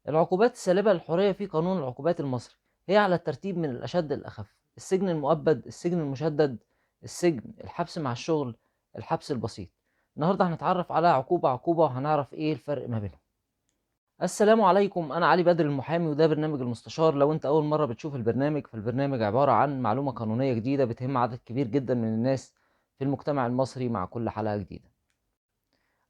العقوبات السالبة للحرية في قانون العقوبات المصري هي على الترتيب من الأشد للأخف: السجن المؤبد، السجن المشدد، السجن، الحبس مع الشغل، الحبس البسيط. النهاردة هنتعرف على عقوبة عقوبة وهنعرف ايه الفرق ما بينهم. السلام عليكم، أنا علي بدر المحامي وده برنامج المستشار. لو أنت أول مرة بتشوف البرنامج فالبرنامج عبارة عن معلومة قانونية جديدة بتهم عدد كبير جدا من الناس في المجتمع المصري مع كل حلقة جديدة.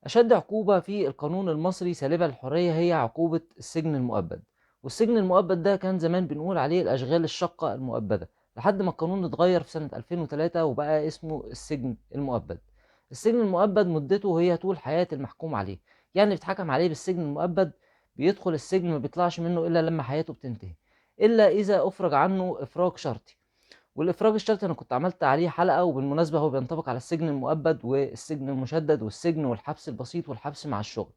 أشد عقوبة في القانون المصري سالبة للحرية هي عقوبة السجن المؤبد. والسجن المؤبد ده كان زمان بنقول عليه الأشغال الشاقة المؤبدة، لحد ما القانون اتغير في سنة 2003 وبقى اسمه السجن المؤبد. السجن المؤبد مدته هي طول حياة المحكوم عليه، يعني بيتحكم عليه بالسجن المؤبد بيدخل السجن ما بيطلعش منه إلا لما حياته بتنتهي، إلا إذا أفرج عنه إفراج شرطي. والإفراج الشرطي أنا كنت عملت عليه حلقة، وبالمناسبة هو بينطبق على السجن المؤبد والسجن المشدد والسجن والحبس البسيط والحبس مع الشغل.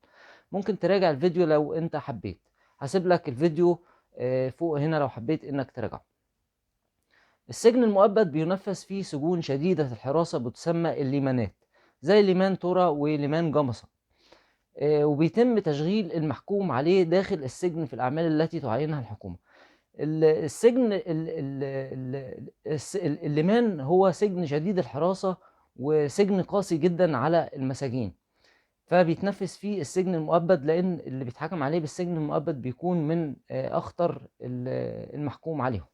ممكن تراجع الفيديو لو أنت حبيت، هسيب لك الفيديو فوق هنا لو حبيت إنك تراجعه. السجن المؤبد بينفذ فيه سجون شديدة الحراسة بتسمى الليمانات، زي ليمان تورا وليمان جمصة. وبيتم تشغيل المحكوم عليه داخل السجن في الأعمال التي تعينها الحكومة. السجن الليمان هو سجن شديد الحراسة وسجن قاسي جدا على المساجين، فبيتنفذ فيه السجن المؤبد لأن اللي بيتحكم عليه بالسجن المؤبد بيكون من أخطر المحكوم عليهم.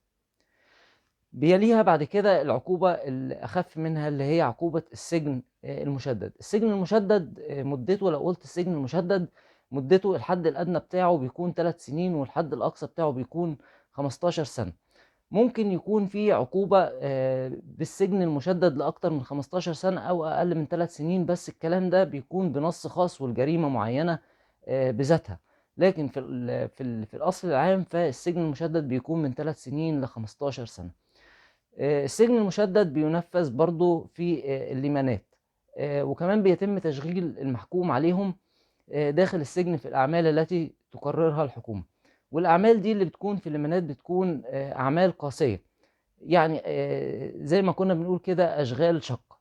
بيليها بعد كده العقوبة الأخف منها اللي هي عقوبة السجن المشدد. السجن المشدد مدته، لو قلت السجن المشدد، مدته الحد الأدنى بتاعه بيكون 3 سنين والحد الأقصى بتاعه بيكون 15 سنة. ممكن يكون في عقوبة بالسجن المشدد لأكتر من 15 سنة أو أقل من 3 سنين، بس الكلام ده بيكون بنص خاص والجريمة معينة بذاتها. لكن في الأصل العام فالسجن المشدد بيكون من 3 سنين ل 15 سنة. السجن المشدد بينفذ برضو في الليمانات، وكمان بيتم تشغيل المحكوم عليهم داخل السجن في الأعمال التي تقررها الحكومة. والأعمال دي اللي بتكون في الليمانات بتكون أعمال قاسية، يعني زي ما كنا بنقول كده أشغال شاقة.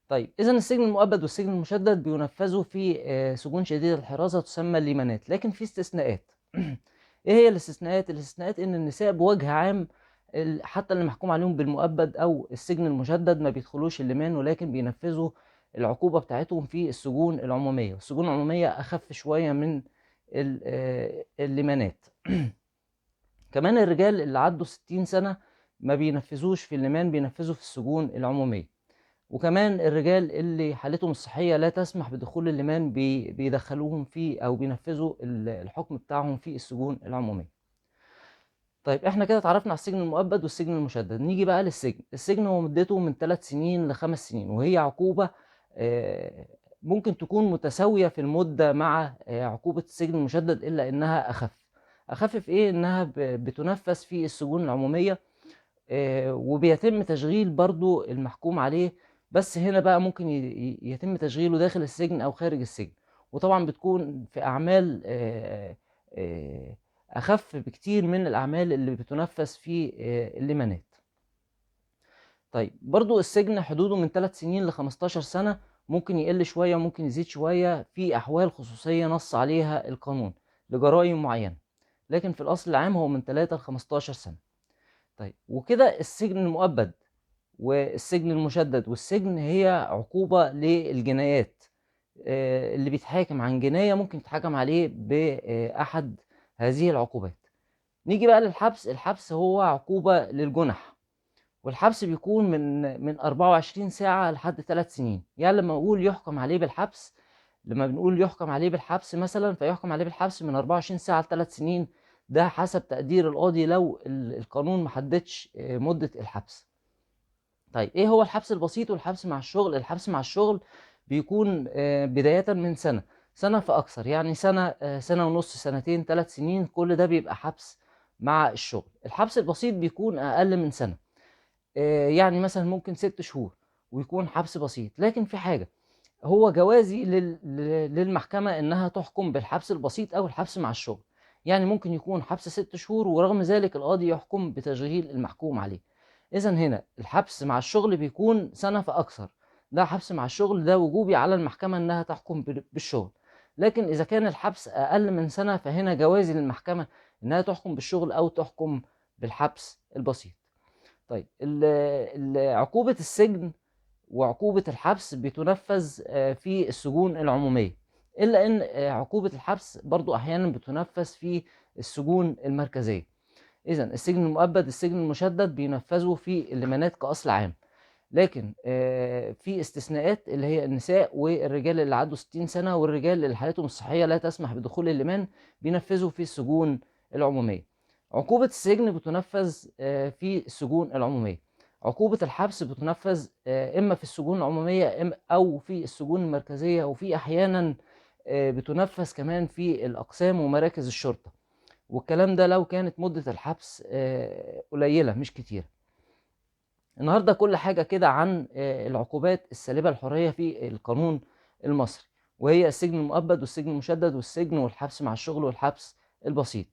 طيب إذا السجن المؤبد والسجن المشدد بينفذوا في سجون شديدة الحراسة تسمى الليمانات، لكن في استثناءات. إيه هي الاستثناءات؟ الاستثناءات إن النساء بوجه عام حتى اللي محكوم عليهم بالمؤبد أو السجن المشدد ما بيدخلوش الليمان، ولكن بينفذوا العقوبة بتاعتهم في السجون العمومية. والسجون العمومية أخف شوية من الليمانات. كمان الرجال اللي عدوا 60 سنة ما بينفذوش في الليمان، بينفذوا في السجون العمومية. وكمان الرجال اللي حالتهم الصحية لا تسمح بدخول الليمان بيدخلوهم فيه أو بينفذوا الحكم بتاعهم في السجون العمومية. طيب احنا كده اتعرفنا على السجن المؤبد والسجن المشدد. نيجي بقى للسجن. السجن هو مدته من 3 سنين ل5 سنين، وهي عقوبة ممكن تكون متساوية في المدة مع عقوبة السجن المشدد، إلا إنها أخف في إيه؟ إنها بتنفذ في السجون العمومية، وبيتم تشغيل برضو المحكوم عليه، بس هنا بقى ممكن يتم تشغيله داخل السجن أو خارج السجن. وطبعا بتكون في أعمال أخف بكتير من الأعمال اللي بتنفذ في الليمانات. طيب برضو السجن حدوده من 3 سنين ل 15 سنة، ممكن يقل شوية وممكن يزيد شوية في أحوال خصوصية نص عليها القانون لجرائم معينة، لكن في الأصل العام هو من 3 ل 15 سنة. طيب وكده السجن المؤبد والسجن المشدد والسجن هي عقوبة للجنايات. اللي بيتحاكم عن جناية ممكن يتحاكم عليه بأحد هذه العقوبات. نيجي بقى للحبس. الحبس هو عقوبة للجنح، والحبس بيكون من 24 ساعة لحد 3 سنين. يعني لما نقول يحكم عليه بالحبس، لما بنقول يحكم عليه بالحبس مثلا فيحكم عليه بالحبس من 24 ساعة ل 3 سنين، ده حسب تقدير القاضي لو القانون محددش مدة الحبس. طيب ايه هو الحبس البسيط والحبس مع الشغل؟ الحبس مع الشغل بيكون بداية من سنة فأكثر، يعني سنة، سنة ونص، سنتين، 3 سنين، كل ده بيبقى حبس مع الشغل. الحبس البسيط بيكون أقل من سنة، يعني مثلا ممكن 6 شهور ويكون حبس بسيط. لكن في حاجة، هو جوازي للمحكمة إنها تحكم بالحبس البسيط أو الحبس مع الشغل. يعني ممكن يكون حبس 6 شهور ورغم ذلك القاضي يحكم بتشغيل المحكوم عليه. إذا هنا الحبس مع الشغل بيكون سنة فأكثر، ده حبس مع الشغل، ده وجوبي على المحكمة إنها تحكم بالشغل. لكن إذا كان الحبس أقل من سنة فهنا جوازي للمحكمة إنها تحكم بالشغل أو تحكم بالحبس البسيط. طيب عقوبة السجن وعقوبة الحبس بتنفذ في السجون العمومية، إلا إن عقوبة الحبس برضو أحيانا بتنفذ في السجون المركزية. إذا السجن المؤبد السجن المشدد بينفذوا في اللمانات كأصل عام، لكن في استثناءات اللي هي النساء والرجال اللي عدوا 60 سنة والرجال اللي حالتهم الصحية لا تسمح بدخول اللمان بينفذوا في السجون العمومية. عقوبة السجن بتنفذ في السجون العمومية. عقوبة الحبس بتنفذ إما في السجون العمومية أو في السجون المركزية، وفي أحيانا بتنفذ كمان في الأقسام ومراكز الشرطة، والكلام ده لو كانت مدة الحبس قليلة مش كتير. النهاردة كل حاجة كده عن العقوبات السالبة الحرية في القانون المصري، وهي السجن المؤبد والسجن المشدد والسجن والحبس مع الشغل والحبس البسيط.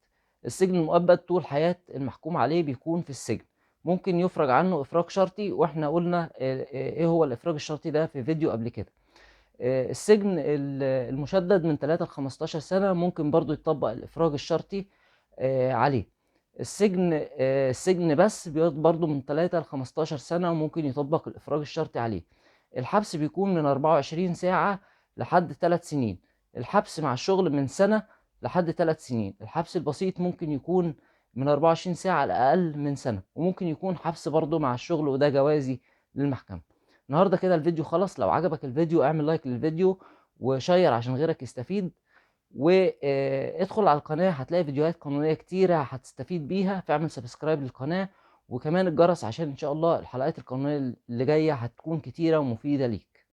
السجن المؤبد طول حياة المحكوم عليه بيكون في السجن، ممكن يفرج عنه إفراج شرطي، وإحنا قلنا إيه هو الإفراج الشرطي ده في فيديو قبل كده. السجن المشدد من 3 ل 15 سنة ممكن برضو يطبق الإفراج الشرطي عليه. السجن بس بيقعد برضو من 3 ل 15 سنة وممكن يطبق الإفراج الشرطي عليه. الحبس بيكون من 24 ساعة لحد 3 سنين. الحبس مع الشغل من سنة لحد 3 سنين. الحبس البسيط ممكن يكون من 24 ساعة لأقل من سنة، وممكن يكون حبس برضو مع الشغل، وده جوازي للمحكمة. النهاردة كده الفيديو خلص. لو عجبك الفيديو اعمل لايك للفيديو وشير عشان غيرك يستفيد، وادخل على القناة هتلاقي فيديوهات قانونية كتيرة هتستفيد بيها، فاعمل سبسكرايب للقناة وكمان الجرس عشان ان شاء الله الحلقات القانونية اللي جاية هتكون كتيرة ومفيدة ليك.